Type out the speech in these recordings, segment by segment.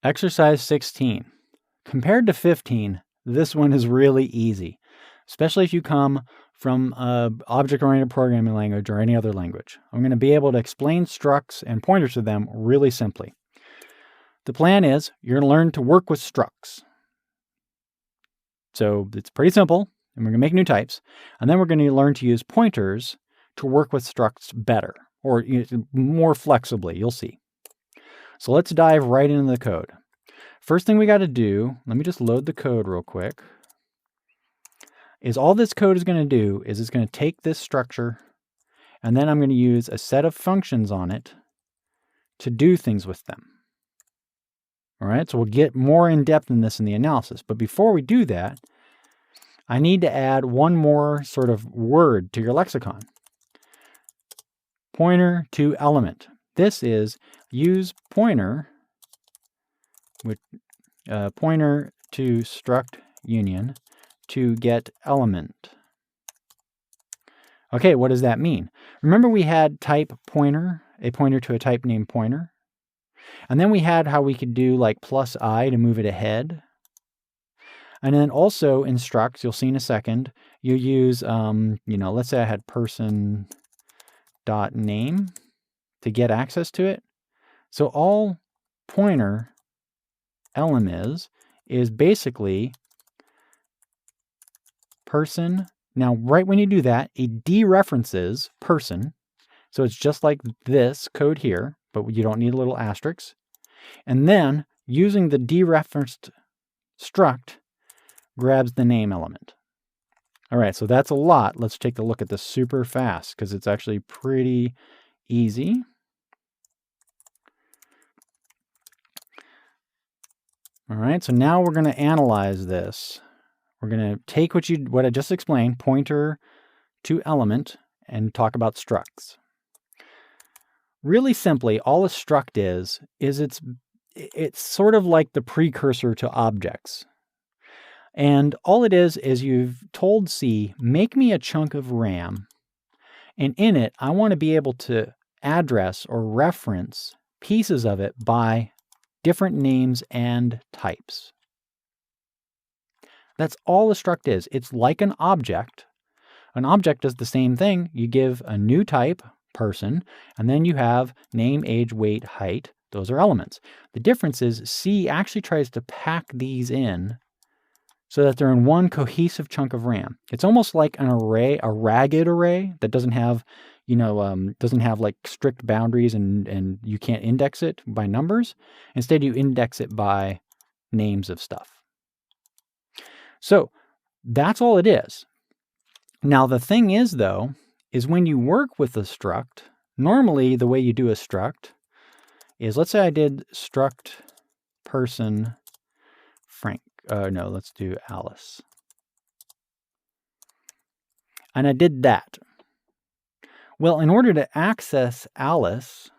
Exercise 16. Compared to 15, this one is really easy, especially if you come from an object-oriented programming language or any other language. I'm going to be able to explain structs and pointers to them really simply. The plan is you're going to learn to work with structs. So it's pretty simple, and we're going to make new types. And then we're going to learn to use pointers to work with structs better, or more flexibly, you'll see. So let's dive right into the code. First thing we got to do, let me just load the code real quick, is all this code is going to do is it's going to take this structure, and then I'm going to use a set of functions on it to do things with them. All right, so we'll get more in depth in this in the analysis. But before we do that, I need to add one more sort of word to your lexicon. Pointer to element. This is use pointer with pointer to struct union to get element. Okay, what does that mean? Remember we had type pointer, a pointer to a type named pointer? And then we had how we could do like +i to move it ahead. And then also in structs, you'll see in a second, you use, let's say I had person.name to get access to it. So all pointer element is basically person. Now, right when you do that, it dereferences person. So it's just like this code here, but you don't need a little asterisk. And then using the dereferenced struct grabs the name element. All right, so that's a lot. Let's take a look at this super fast because it's actually pretty easy. All right, so now we're going to analyze this. We're going to take what I just explained, pointer to element, and talk about structs. Really simply, all a struct is it's sort of like the precursor to objects. And all it is you've told C, make me a chunk of RAM, and in it, I want to be able to address or reference pieces of it by different names and types. That's all a struct is. It's like an object. An object does the same thing. You give a new type, person, and then you have name, age, weight, height. Those are elements. The difference is C actually tries to pack these in so that they're in one cohesive chunk of RAM. It's almost like an array, a ragged array that doesn't have, like strict boundaries and you can't index it by numbers. Instead, you index it by names of stuff. So that's all it is. Now, the thing is, though, is when you work with a struct, normally the way you do a struct is, let's say I did struct person Frank. No, let's do Alice. And I did that. Well, in order to access Alice,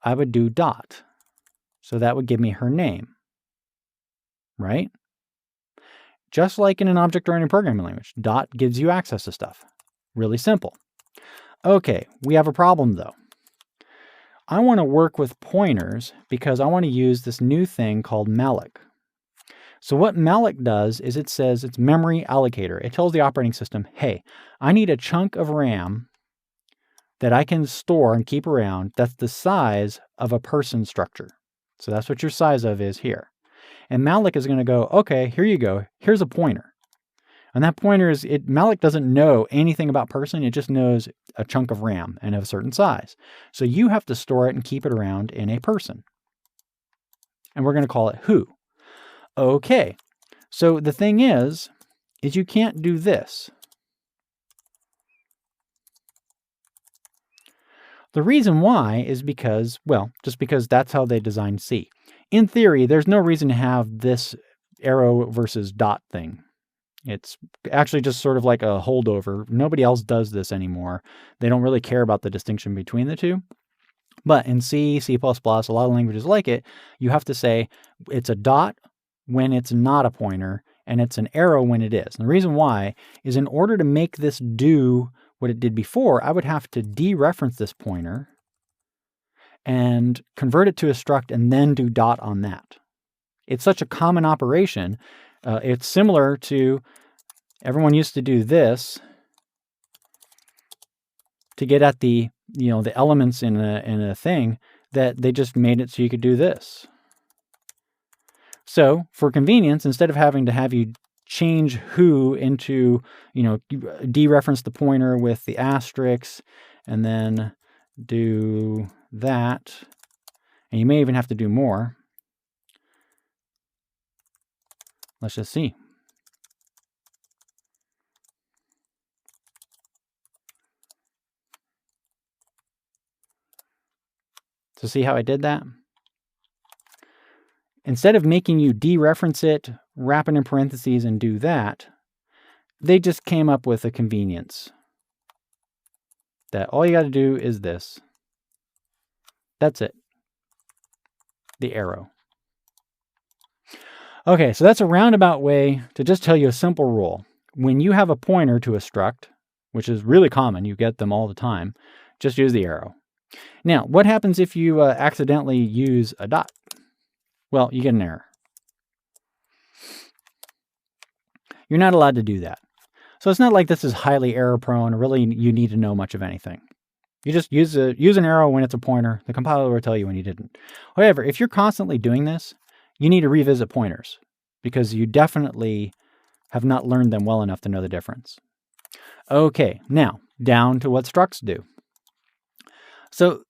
I would do dot. So that would give me her name, right? Just like in an object-oriented programming language, dot gives you access to stuff. Really simple. Okay, we have a problem though. I want to work with pointers because I want to use this new thing called malloc. So what malloc does is it says it's memory allocator. It tells the operating system, hey, I need a chunk of RAM that I can store and keep around that's the size of a person structure. So that's what your size of is here. And malloc is going to go, okay, here you go. Here's a pointer. And that pointer is, malloc doesn't know anything about person. It just knows a chunk of RAM and of a certain size. So you have to store it and keep it around in a person. And we're going to call it who. Okay. So the thing is you can't do this. The reason why is because, well, just because that's how they designed C. In theory, there's no reason to have this arrow versus dot thing. It's actually just sort of like a holdover. Nobody else does this anymore. They don't really care about the distinction between the two. But in C, C++, a lot of languages like it, you have to say it's a dot when it's not a pointer, and it's an arrow when it is. And the reason why is in order to make this do what it did before, I would have to dereference this pointer and convert it to a struct and then do dot on that. It's such a common operation. It's similar to, everyone used to do this to get at the, the elements in a thing, that they just made it so you could do this. So for convenience, instead of having to have you change who into, dereference the pointer with the asterisk and then do that, and you may even have to do more. Let's just see. So see how I did that? Instead of making you dereference it, wrap it in parentheses, and do that, they just came up with a convenience that all you got to do is this. That's it. The arrow. Okay, so that's a roundabout way to just tell you a simple rule. When you have a pointer to a struct, which is really common, you get them all the time, just use the arrow. Now, what happens if you accidentally use a dot? Well, you get an error. You're not allowed to do that. So it's not like this is highly error prone, or really you need to know much of anything. You just use an arrow when it's a pointer. The compiler will tell you when you didn't. However, if you're constantly doing this, you need to revisit pointers because you definitely have not learned them well enough to know the difference. Okay, now down to what structs do. So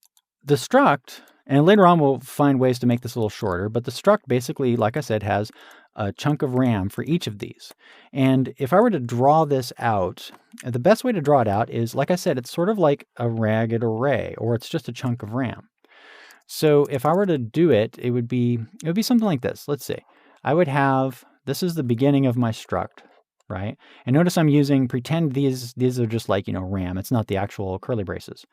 the struct, and later on we'll find ways to make this a little shorter, but the struct basically, like I said, has a chunk of RAM for each of these. And if I were to draw this out, the best way to draw it out is, like I said, it's sort of like a ragged array, or it's just a chunk of RAM. So if I were to do it, it would be something like this. Let's see. I would have, this is the beginning of my struct, right? And notice I'm using, pretend these are just like, RAM. It's not the actual curly braces.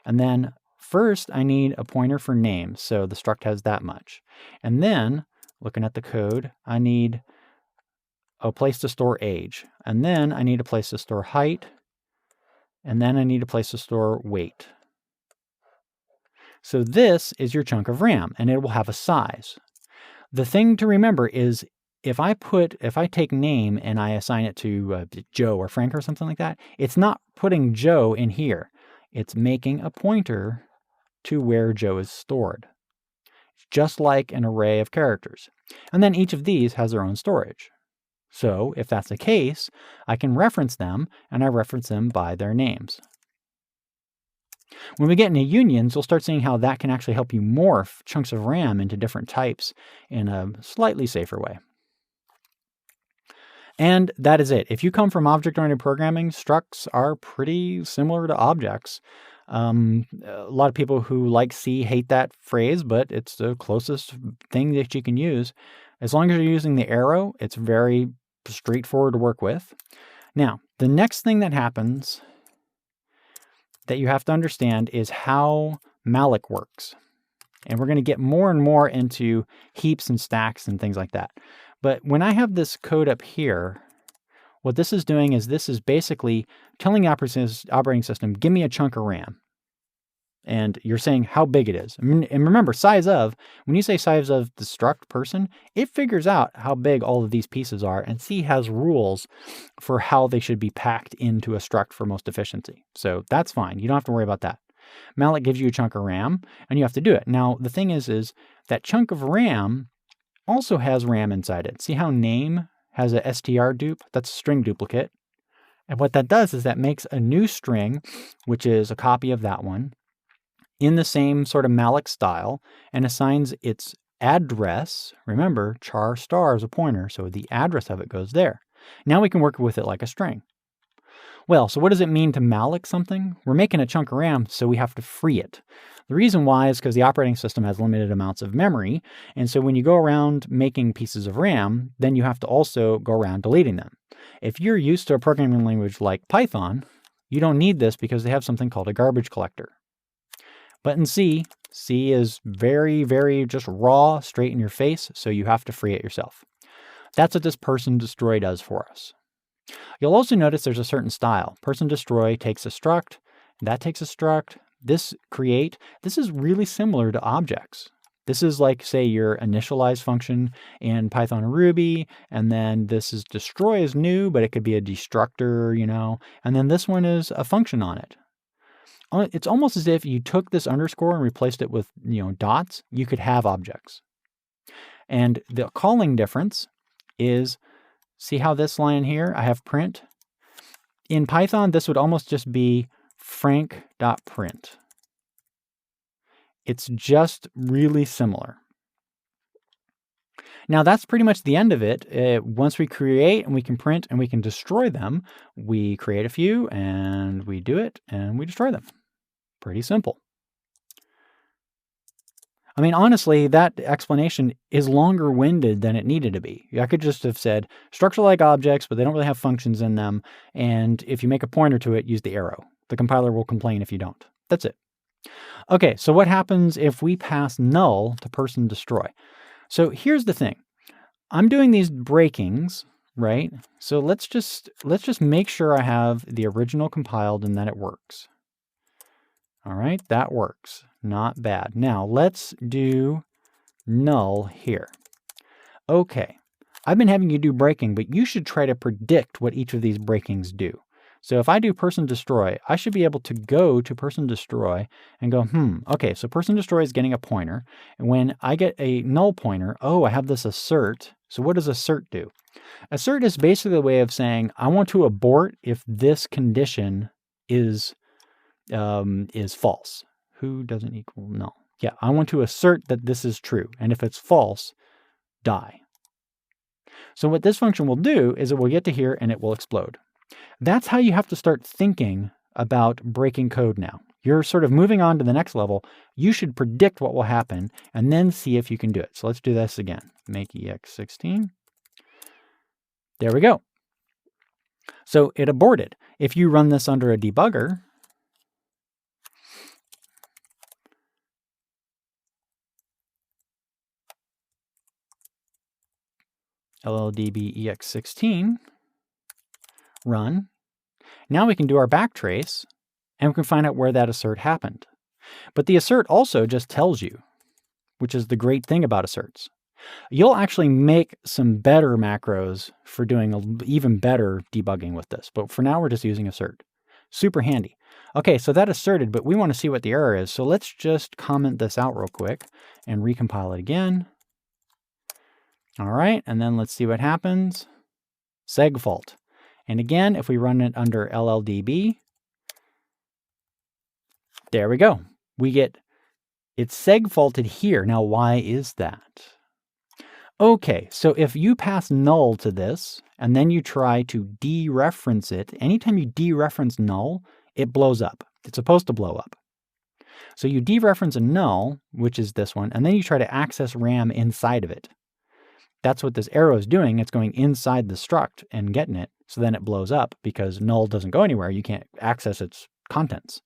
And then first I need a pointer for name. So the struct has that much. And then looking at the code, I need a place to store age. And then I need a place to store height. And then I need a place to store weight. So this is your chunk of RAM, and it will have a size. The thing to remember is if I take name and I assign it to Joe or Frank or something like that, it's not putting Joe in here. It's making a pointer to where Joe is stored, just like an array of characters. And then each of these has their own storage. So if that's the case, I can reference them, and I reference them by their names. When we get into unions, we'll start seeing how that can actually help you morph chunks of RAM into different types in a slightly safer way. And that is it. If you come from object-oriented programming, structs are pretty similar to objects. A lot of people who like C hate that phrase, but it's the closest thing that you can use. As long as you're using the arrow, it's very straightforward to work with. Now, the next thing that happens that you have to understand is how malloc works. And we're going to get more and more into heaps and stacks and things like that. But when I have this code up here, what this is doing is this is basically telling the operating system, give me a chunk of RAM. And you're saying how big it is. And remember, size of, when you say size of the struct person, it figures out how big all of these pieces are, and C has rules for how they should be packed into a struct for most efficiency. So that's fine. You don't have to worry about that. Malloc gives you a chunk of RAM, and you have to do it. Now, the thing is that chunk of RAM also has RAM inside it. See how name has a str dupe? That's a string duplicate. And what that does is that makes a new string, which is a copy of that one, in the same sort of malloc style, and assigns its address. Remember, char star is a pointer, so the address of it goes there. Now we can work with it like a string. Well, so what does it mean to malloc something? We're making a chunk of RAM, so we have to free it. The reason why is because the operating system has limited amounts of memory, and so when you go around making pieces of RAM, then you have to also go around deleting them. If you're used to a programming language like Python, you don't need this because they have something called a garbage collector. But in C is very, very just raw, straight in your face, so you have to free it yourself. That's what this person destroy does for us. You'll also notice there's a certain style. Person destroy takes a struct, that takes a struct, this is really similar to objects. This is like, say, your initialize function in Python or Ruby, and then this is destroy is new, but it could be a destructor, and then this one is a function on it. It's almost as if you took this underscore and replaced it with, dots. You could have objects. And the calling difference is, see how this line here, I have print? In Python, this would almost just be frank.print. It's just really similar. Now that's pretty much the end of it. Once we create and we can print and we can destroy them, we create a few and we do it and we destroy them. Pretty simple. I mean, honestly, that explanation is longer winded than it needed to be. I could just have said structure-like objects, but they don't really have functions in them. And if you make a pointer to it, use the arrow. The compiler will complain if you don't. That's it. Okay, so what happens if we pass null to person destroy? So here's the thing. I'm doing these breakings, right? So let's just make sure I have the original compiled and that it works. All right, that works. Not bad. Now let's do null here. Okay, I've been having you do breaking, but you should try to predict what each of these breakings do. So if I do person destroy, I should be able to go to person destroy and go, okay, so person destroy is getting a pointer. And when I get a null pointer, oh, I have this assert. So what does assert do? Assert is basically a way of saying, I want to abort if this condition is false. Who doesn't equal null? Yeah, I want to assert that this is true. And if it's false, die. So what this function will do is it will get to here and it will explode. That's how you have to start thinking about breaking code now. You're sort of moving on to the next level. You should predict what will happen and then see if you can do it. So let's do this again. Make ex16. There we go. So it aborted. If you run this under a debugger, LLDB ex16, run. Now we can do our backtrace and we can find out where that assert happened. But the assert also just tells you, which is the great thing about asserts. You'll actually make some better macros for doing even better debugging with this. But for now, we're just using assert. Super handy. Okay, so that asserted, but we want to see what the error is. So let's just comment this out real quick and recompile it again. All right, and then let's see what happens. Seg fault. And again, if we run it under LLDB, there we go. We get it's seg faulted here. Now, why is that? Okay, so if you pass null to this, and then you try to dereference it, anytime you dereference null, it blows up. It's supposed to blow up. So you dereference a null, which is this one, and then you try to access RAM inside of it. That's what this arrow is doing. It's going inside the struct and getting it, so then it blows up because null doesn't go anywhere. You can't access its contents.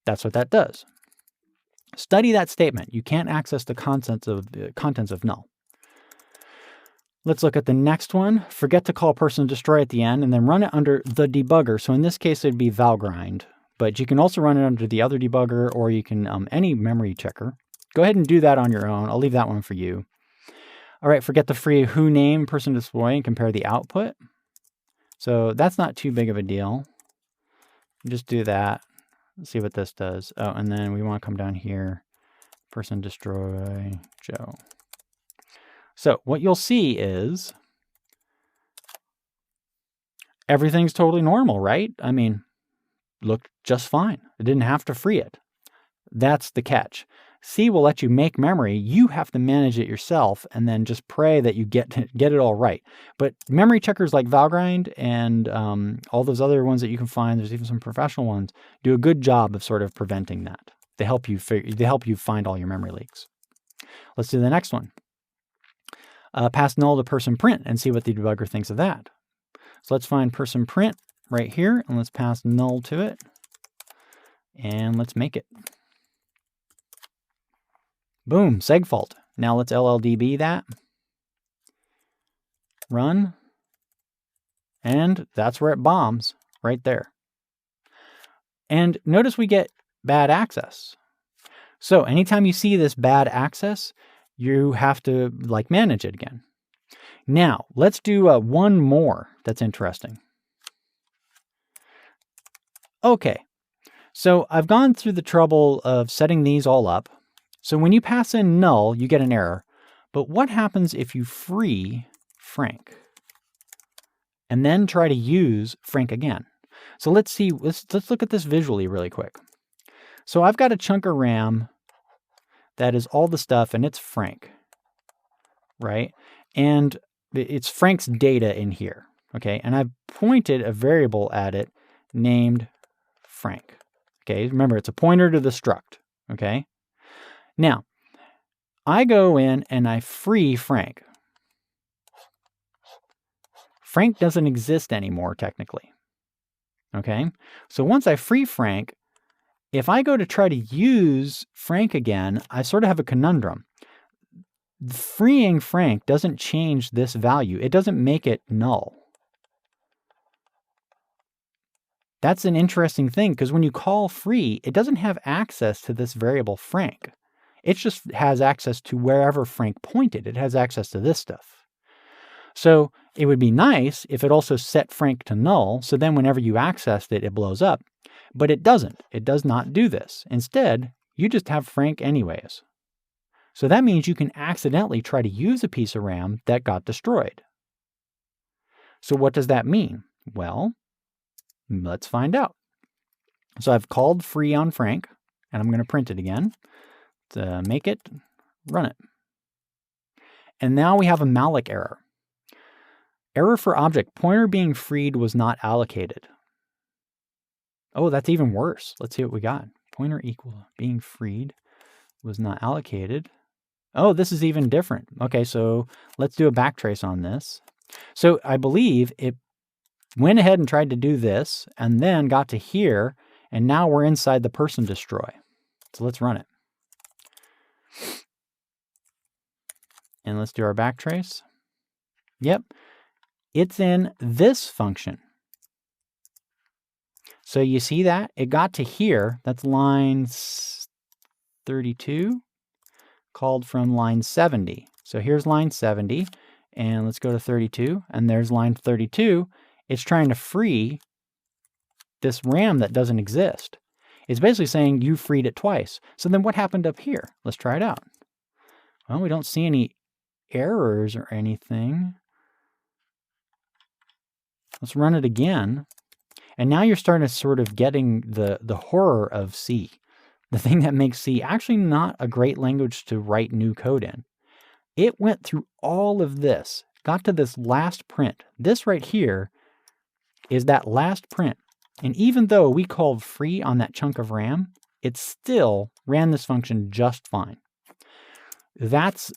That's what that does. Study that statement. You can't access the contents of null. Let's look at the next one. Forget to call person destroy at the end and then run it under the debugger. So in this case, it'd be valgrind, but you can also run it under the other debugger or you can any memory checker. Go ahead and do that on your own. I'll leave that one for you. All right, forget the free who name person destroy and compare the output. So that's not too big of a deal. Just do that. Let's see what this does. Oh, and then we want to come down here. Person destroy Joe. So what you'll see is everything's totally normal, right? I mean, looked just fine. It didn't have to free it. That's the catch. C will let you make memory. You have to manage it yourself and then just pray that you get it all right. But memory checkers like valgrind and all those other ones that you can find, there's even some professional ones, do a good job of sort of preventing that. They help you find all your memory leaks. Let's do the next one. Pass null to person print and see what the debugger thinks of that. So let's find person print right here and let's pass null to it. And let's make it. Boom, seg fault. Now let's LLDB that. Run. And that's where it bombs, right there. And notice we get bad access. So anytime you see this bad access, you have to manage it again. Now, let's do one more that's interesting. Okay, so I've gone through the trouble of setting these all up. So when you pass in null, you get an error. But what happens if you free Frank and then try to use Frank again? So let's see, let's look at this visually really quick. So I've got a chunk of RAM that is all the stuff, and it's Frank, right? And it's Frank's data in here, okay? And I've pointed a variable at it named Frank, okay? Remember, it's a pointer to the struct, okay? Now, I go in and I free Frank. Frank doesn't exist anymore, technically, okay? So once I free Frank, if I go to try to use Frank again, I sort of have a conundrum. Freeing Frank doesn't change this value. It doesn't make it null. That's an interesting thing, because when you call free, it doesn't have access to this variable Frank. It just has access to wherever Frank pointed. It has access to this stuff. So it would be nice if it also set Frank to null, so then whenever you accessed it, it blows up. But it doesn't. It does not do this. Instead, you just have Frank anyways. So that means you can accidentally try to use a piece of RAM that got destroyed. So what does that mean? Well, let's find out. So I've called free on Frank, and I'm going to print it again to make it, run it. And now we have a malloc error. Error for object, pointer being freed was not allocated. Oh, that's even worse. Let's see what we got. Pointer equal being freed was not allocated. Oh, this is even different. Okay, so let's do a backtrace on this. So I believe it went ahead and tried to do this and then got to here, and now we're inside the person destroy. So let's run it. And let's do our backtrace. Yep, it's in this function. So you see that? It got to here. That's line 32, called from line 70. So here's line 70, and let's go to 32, and there's line 32. It's trying to free this RAM that doesn't exist. It's basically saying you freed it twice. So then what happened up here? Let's try it out. Well, we don't see any errors or anything. Let's run it again. And now you're starting to sort of getting the horror of C, the thing that makes C actually not a great language to write new code in. It went through all of this, got to this last print. This right here is that last print. And even though we called free on that chunk of RAM, it still ran this function just fine. That's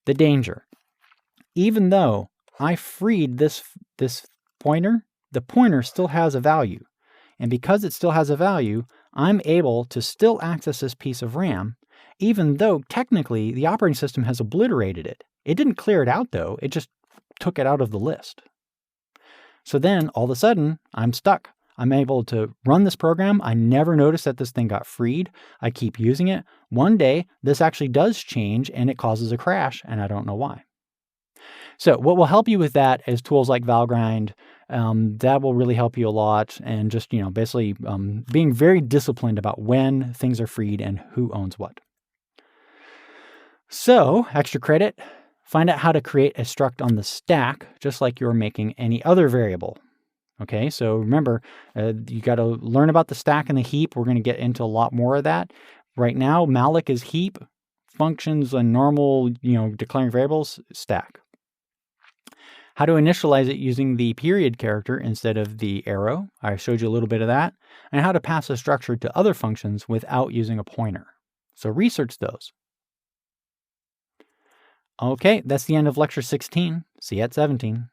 the danger. Even though I freed this pointer, the pointer still has a value. And because it still has a value, I'm able to still access this piece of RAM, even though technically the operating system has obliterated it. It didn't clear it out though, it just took it out of the list. So then all of a sudden, I'm stuck. I'm able to run this program. I never noticed that this thing got freed. I keep using it. One day, this actually does change and it causes a crash, and I don't know why. So what will help you with that is tools like Valgrind. That will really help you a lot. And just, basically being very disciplined about when things are freed and who owns what. So extra credit, find out how to create a struct on the stack, just like you're making any other variable. Okay, so remember, you got to learn about the stack and the heap. We're going to get into a lot more of that. Right now, malloc is heap, functions and normal, declaring variables, stack. How to initialize it using the period character instead of the arrow. I showed you a little bit of that. And how to pass a structure to other functions without using a pointer. So research those. Okay, that's the end of lecture 16. See you at 17.